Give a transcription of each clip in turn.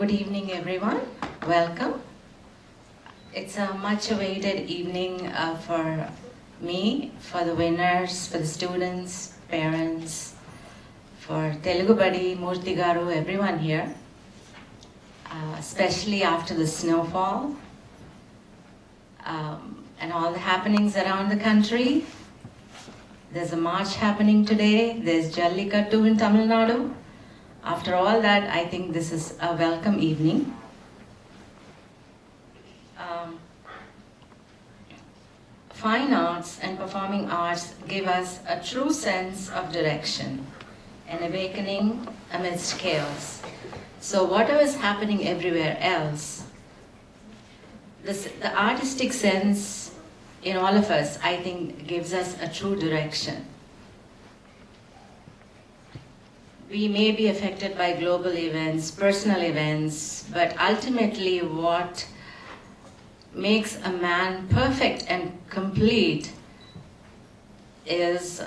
Good evening, everyone. Welcome. It's a much awaited evening for me, for the winners, for the students, parents, for Telugu Buddy, Murthy Garu, everyone here, especially after the snowfall and all the happenings around the country. There's a march happening today. There's Jallikattu in Tamil Nadu. After all that, I think this is a welcome evening. Fine arts and performing arts give us a true sense of direction, an awakening amidst chaos. So whatever is happening everywhere else, the artistic sense in all of us, I think, gives us a true direction. We may be affected by global events, personal events, but ultimately what makes a man perfect and complete is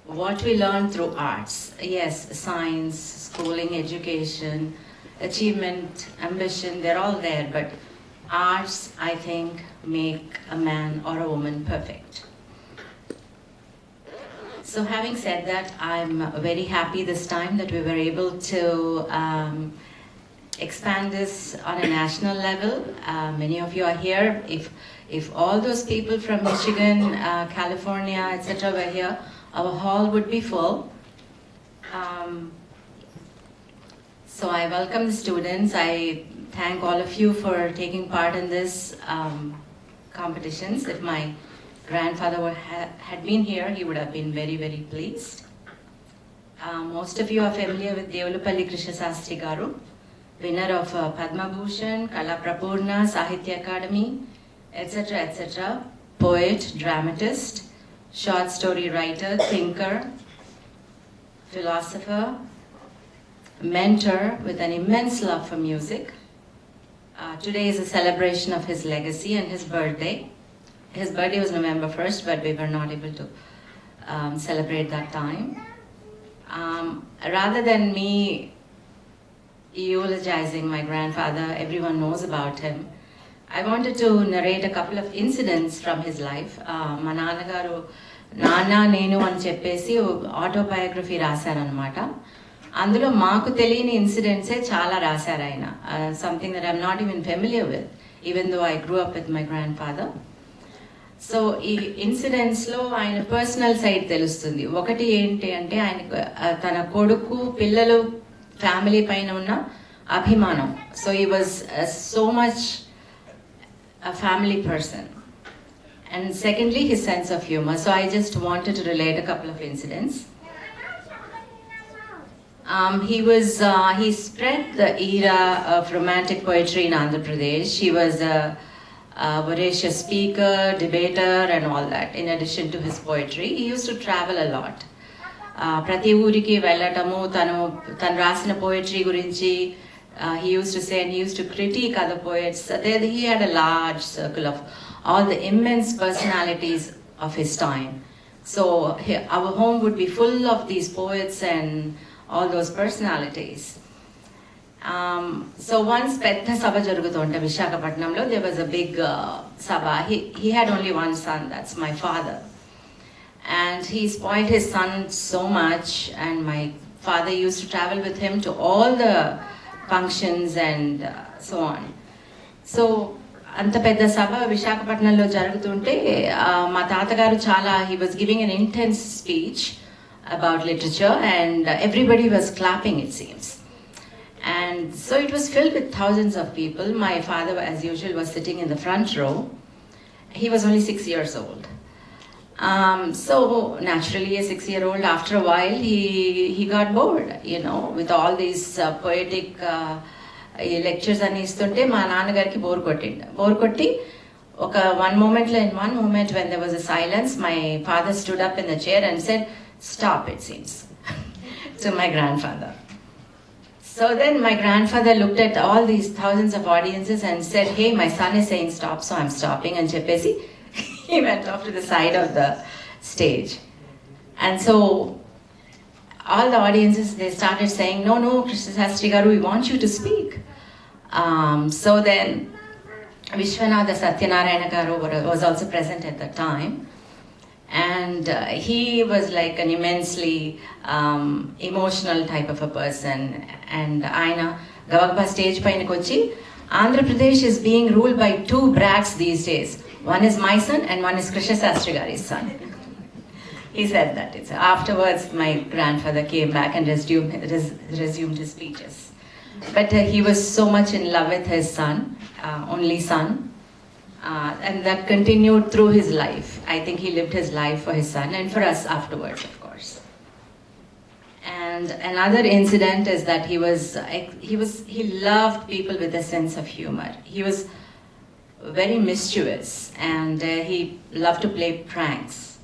what we learn through arts. Yes, science, schooling, education, achievement, ambition, they're all there, but arts, I think, make a man or a woman perfect. So having said that, I'm very happy this time that we were able to expand this on a national level. Many of you are here. If all those people from Michigan, California, etc. were here, our hall would be full. So I welcome the students. I thank all of you for taking part in this competitions. If my grandfather had been here, he would have been very, very pleased. Most of you are familiar with Devulapalli Sastri Garu, winner of Padma Bhushan, Kala Prapurna, Sahitya Academy, etc., etc. Poet, dramatist, short story writer, thinker, philosopher, mentor with an immense love for music. Today is a celebration of his legacy and his birthday. His birthday was November 1st, but we were not able to celebrate that time. Rather than me eulogizing my grandfather, everyone knows about him, I wanted to narrate a couple of incidents from his life. మా నాన్నగారు నాన్న నేను అని చెప్పేసి autobiography రాశారనమాట. అందులో మాకు తెలియని ఇన్సిడెంట్సే చాలా రాశారు ఆయన. Something that I'm not even familiar with, even though I grew up with my grand father. So ఈ ఇన్సిడెంట్స్లో ఆయన పర్సనల్ సైడ్ తెలుస్తుంది. ఒకటి ఏంటి అంటే ఆయనకు తన కొడుకు పిల్లలు ఫ్యామిలీ పైన ఉన్న అభిమానం. So he was so much a family person. And secondly, his sense of humor. So I just wanted to relate a couple of incidents. He spread the era of romantic poetry in Andhra Pradesh. He was a voracious speaker, debater and all that. In addition to his poetry, he used to travel a lot. ప్రతి ఊరికి వెళ్ళటము, తను రాసిన poetry గురించి he used to say, and he used to critique other poets. He had a large circle of all the immense personalities of his time. So our home would be full of these poets and all those personalities. So once Pedda Sabha jarugutunte Vishakhapatnamlo, there was a big Sabha. He had only one son, that's my father. And he spoiled his son so much, and my father used to travel with him to all the functions and so on. So anta pedda sabha Vishakhapatnamlo jarugutunte ma tatagaru chala, he was giving an intense speech about literature and everybody was clapping, it seems. And so it was filled with thousands of people. My father, as usual, was sitting in the front row. He was only 6 years old. So naturally, a 6-year-old, after a while, he got bored, with all these poetic lectures and istunte ma naanagariki bore kotti one moment when there was a silence, my father stood up in the chair and said, "Stop," it seems, to my grandfather. So then my grandfather looked at all these thousands of audiences and said, "Hey, my son is saying stop, so I'm stopping," and cheppesi he went off to the side of the stage. And so all the audiences, they started saying, no, Krishna Sastri Garu, we want you to speak. So then Vishwanatha Satyanarayana garu was also present at the time. And he was like an immensely emotional type of a person. And aina gavagba stage paina kochi, Andhra Pradesh is being ruled by two brats these days. One is my son and one is Krishna Sastri Gari's son. He said that. Afterwards, my grandfather came back and resumed his speeches. But he was so much in love with his son, only son. And that continued through his life. I think he lived his life for his son and for us afterwards, of course. And another incident is that he loved people with a sense of humor. He was very mischievous and he loved to play pranks.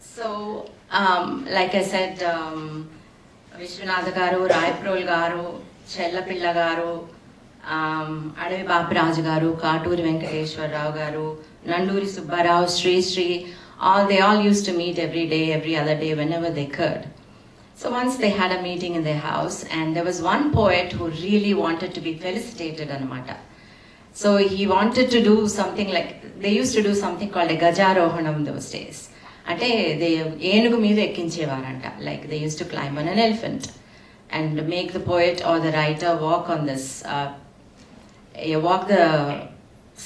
So, like I said, Vishwanatha garu, Raiprol garu, Chellapilla garu, అడవి బాపిరాజు గారు, కాటూరి వెంకటేశ్వరరావు గారు, Nanduri Subbarao, Shri, they all used to meet every day, every other day, whenever they could. So once they had a meeting in their house, and there was one poet who really wanted to be felicitated anamata. So he wanted to do something like, they used to do something called a gajarohanam those days. అంటే ఏనుగు మీద ఎక్కించేవారంట. Like they used to climb on an elephant and make the poet or the writer walk on this, walk the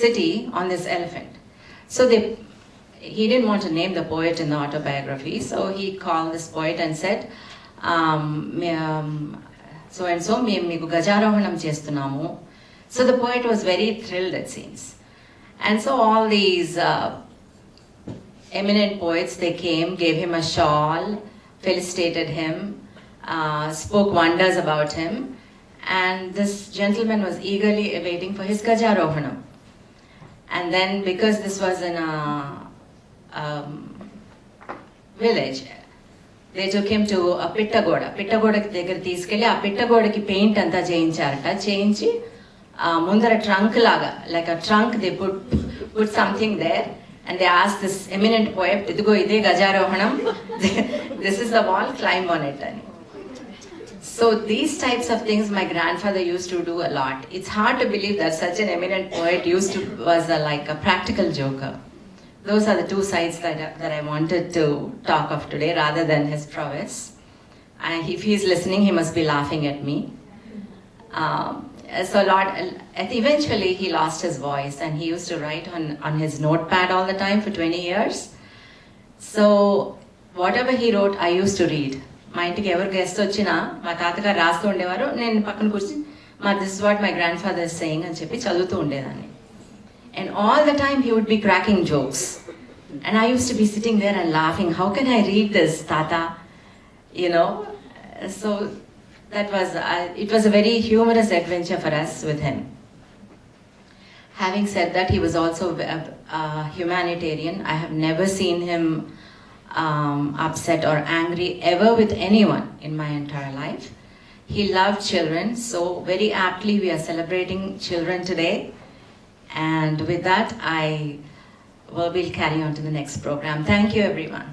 city on this elephant. So he didn't want to name the poet in the autobiography, so he called this poet and said, so and so, మేము మీకు గజారోహణం చేస్తున్నాము. So the poet was very thrilled, it seems. And so all these eminent poets, they came, gave him a shawl, felicitated him, spoke wonders about him, and this gentleman was eagerly awaiting for his Gajarohanam. And then because this was in a village, they took him to a Pittagoda. Pittagoda దగ్గర తీసుకెళ్ళి ఆ పిట్టగోడకి paint అంతా చేయించారట. చేయించి ముందర trunk లాగా, like a trunk, they put something there. And they asked this eminent poet, idigo ide Gajarohanam, this is the wall, climb on it. So these types of things my grandfather used to do a lot. It's hard to believe that such an eminent poet was like a practical joker. Those are the two sides that I wanted to talk of today, rather than his prowess. And if he's listening, he must be laughing at me. So eventually he lost his voice, and he used to write on his notepad all the time for 20 years. So whatever he wrote, I used to read. మా ఇంటికి ఎవరు guest వచ్చినా మా తాతగారు రాస్తూ ఉండేవారు, నేను పక్కన కూర్చొని this is what my grandfather is saying అని చెప్పి చదువుతూ ఉండేదాన్ని. And all the time he would be cracking jokes. And I used to be sitting there and laughing. How can I read this, Tata? You know? So it was a very humorous adventure for us with him. Having said that, he was also a humanitarian. I have never seen him upset or angry ever with anyone in my entire life. He loved children, so very aptly we are celebrating children today. And with that, we'll carry on to the next program. Thank you, everyone.